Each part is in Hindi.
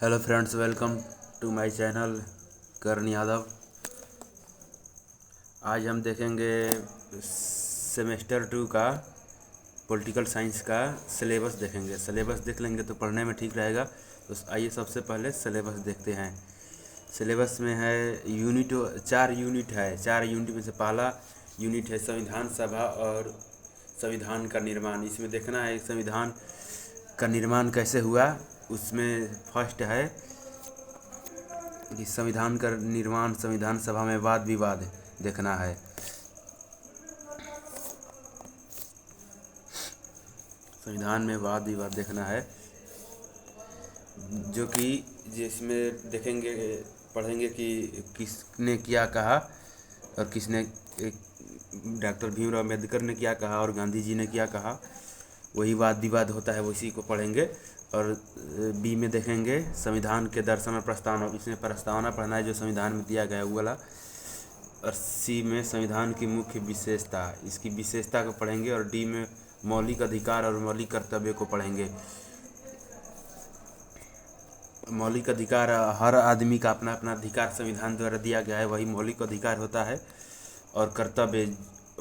Hello friends, welcome to my channel Karan Yadav. आज हम देखेंगे सेमेस्टर 2 का पॉलिटिकल साइंस का सिलेबस देखेंगे। सिलेबस देख लेंगे तो पढ़ने में ठीक रहेगा। तो आइए सबसे पहले सिलेबस देखते हैं। सिलेबस में है यूनिट, 4 यूनिट है। 4 यूनिट में से पहला यूनिट है संविधान सभा और संविधान का निर्माण। इसमें देखना है संविधान का निर्माण कैसे हुआ। उसमें फर्स्ट है कि संविधान का निर्माण संविधान सभा में वाद विवाद देखना है। संविधान में वाद विवाद देखना है, जो कि जिसमें देखेंगे, पढ़ेंगे कि किसने क्या कहा और किसने, डॉक्टर भीमराव अम्बेडकर ने क्या कहा और गांधी जी ने क्या कहा। वही वाद विवाद होता है, उसी को पढ़ेंगे। और बी में देखेंगे संविधान के दर्शन और प्रस्तावना। इसमें प्रस्तावना पढ़ना है जो संविधान में दिया गया है वो वाला। और सी में संविधान की मुख्य विशेषता, इसकी विशेषता को पढ़ेंगे। और डी में मौलिक अधिकार और मौलिक कर्तव्य को पढ़ेंगे। मौलिक अधिकार, हर आदमी का अपना अपना अधिकार संविधान द्वारा दिया गया है, वही मौलिक अधिकार होता है। और कर्तव्य,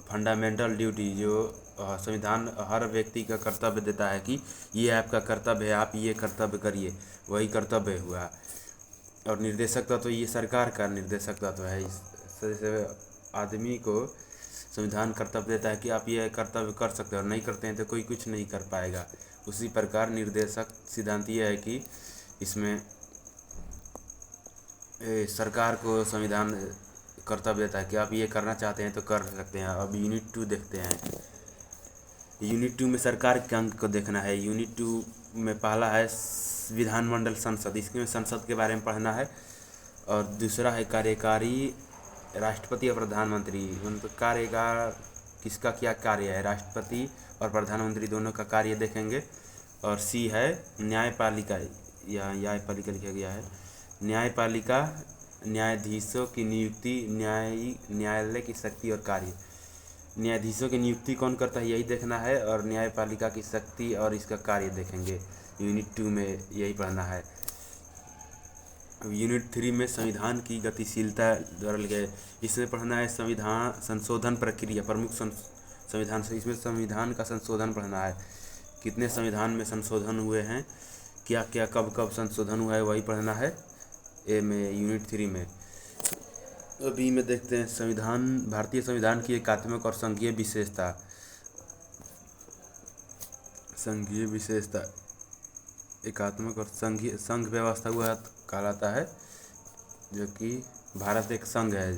फंडामेंटल ड्यूटी, जो संविधान हर व्यक्ति का कर्तव्य देता है कि ये आपका कर्तव्य है, आप ये कर्तव्य करिए, वही कर्तव्य हुआ। और निर्देशक तत्व, ये सरकार का निर्देशक तत्व है। इस आदमी को संविधान कर्तव्य देता है कि आप ये कर्तव्य कर सकते हो, और नहीं करते हैं तो कोई कुछ नहीं कर पाएगा। उसी प्रकार निर्देशक सिद्धांत ये है कि इसमें सरकार को संविधान कर्तव्य देता है कि आप ये करना चाहते हैं तो कर सकते हैं। अब यूनिट 2 देखते हैं। यूनिट 2 में सरकार के अंक को देखना है। यूनिट 2 में पहला है विधानमंडल संसद, इसमें संसद के बारे में पढ़ना है। और दूसरा है कार्यकारी, राष्ट्रपति और प्रधानमंत्री, उनका कार्यकाल, किसका क्या कार्य है, राष्ट्रपति और प्रधानमंत्री दोनों का कार्य देखेंगे। और सी है न्यायपालिका, या न्यायपालिका लिखा गया है, न्यायपालिका, न्यायाधीशों की नियुक्ति, न्यायालय की शक्ति और कार्य। न्यायाधीशों की नियुक्ति कौन करता है, यही देखना है। और न्यायपालिका की शक्ति और इसका कार्य देखेंगे। यूनिट 2 में यही पढ़ना है। यूनिट 3 में संविधान की गतिशीलता द्वारा लिखे, इसमें पढ़ना है संविधान संशोधन प्रक्रिया, प्रमुख संविधान से, इसमें संविधान का संशोधन पढ़ना है। कितने संविधान में संशोधन हुए हैं, क्या क्या कब कब संशोधन हुआ है, वही पढ़ना है ए में, यूनिट 3 में। बी में देखते हैं संविधान, भारतीय संविधान की एकात्मक और संघीय विशेषता। संघीय विशेषता, एकात्मक और संघ व्यवस्था हुआ कहलाता है, जो कि भारत एक संघ है,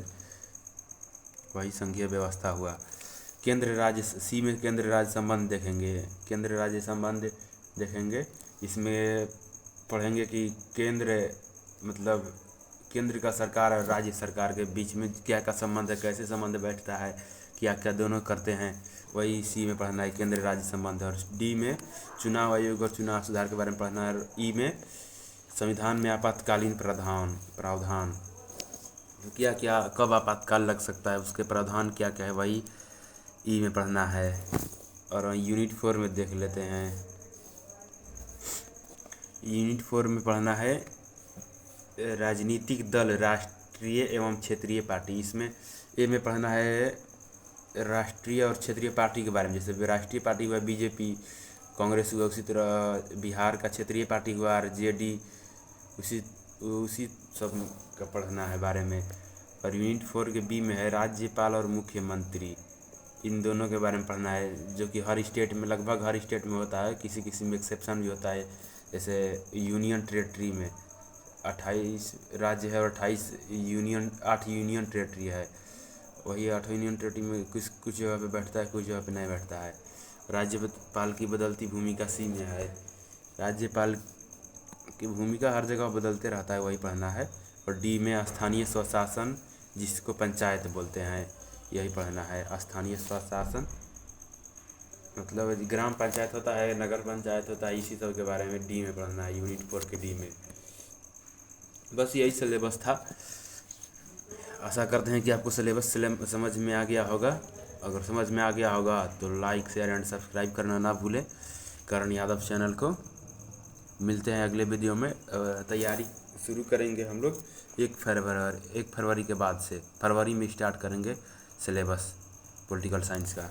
वही संघीय व्यवस्था हुआ। केंद्र राज्य, सी में केंद्र राज्य संबंध देखेंगे। केंद्र राज्य संबंध देखेंगे, इसमें पढ़ेंगे कि केंद्र मतलब केंद्र का सरकार और राज्य सरकार के बीच में क्या क्या संबंध है, कैसे संबंध बैठता है, क्या क्या दोनों करते हैं, वही सी में पढ़ना है, केंद्र राज्य संबंध। और डी में चुनाव आयोग और चुनाव सुधार के बारे में पढ़ना है। और ई में संविधान में आपातकालीन प्रावधान, क्या क्या कब आपातकाल लग सकता है, उसके प्रावधान क्या क्या है, वही ई में पढ़ना है। और यूनिट 4 में देख लेते हैं। यूनिट 4 में पढ़ना है राजनीतिक दल, राष्ट्रीय एवं क्षेत्रीय पार्टी। इसमें ए में पढ़ना है राष्ट्रीय और क्षेत्रीय पार्टी के बारे में। जैसे राष्ट्रीय पार्टी हुआ बीजेपी, कांग्रेस हुआ, उसी तरह बिहार का क्षेत्रीय पार्टी हुआ आरजेडी, उसी सब का पढ़ना है बारे में। और यूनिट 4 के बी में है राज्यपाल और मुख्यमंत्री, इन दोनों के बारे में पढ़ना है, जो कि हर स्टेट में, लगभग हर स्टेट में होता है, किसी किसी में एक्सेप्शन भी होता है। जैसे यूनियन टेरेटरी में 28 राज्य है और 28 यूनियन, 8 यूनियन टेरेटरी है, वही 8 यूनियन टेरेटरी में कुछ जगह पे बैठता है, कुछ जगह पे नहीं बैठता है। राज्यपाल की बदलती भूमिका सी में है, राज्यपाल की भूमिका हर जगह बदलते रहता है, वही पढ़ना है। और डी में स्थानीय स्वशासन, जिसको पंचायत बोलते हैं, यही पढ़ना है। स्थानीय स्वशासन मतलब ग्राम पंचायत होता है, नगर पंचायत होता है, इसी सब के बारे में डी में पढ़ना है, यूनिट 4 के डी में। बस यही सिलेबस था। आशा करते हैं कि आपको सिलेबस समझ में आ गया होगा। अगर समझ में आ गया होगा तो लाइक, शेयर एंड सब्सक्राइब करना ना भूलें करण यादव चैनल को। मिलते हैं अगले वीडियो में। तैयारी शुरू करेंगे हम लोग 1 फरवरी के बाद से, फरवरी में स्टार्ट करेंगे सिलेबस पॉलिटिकल साइंस का।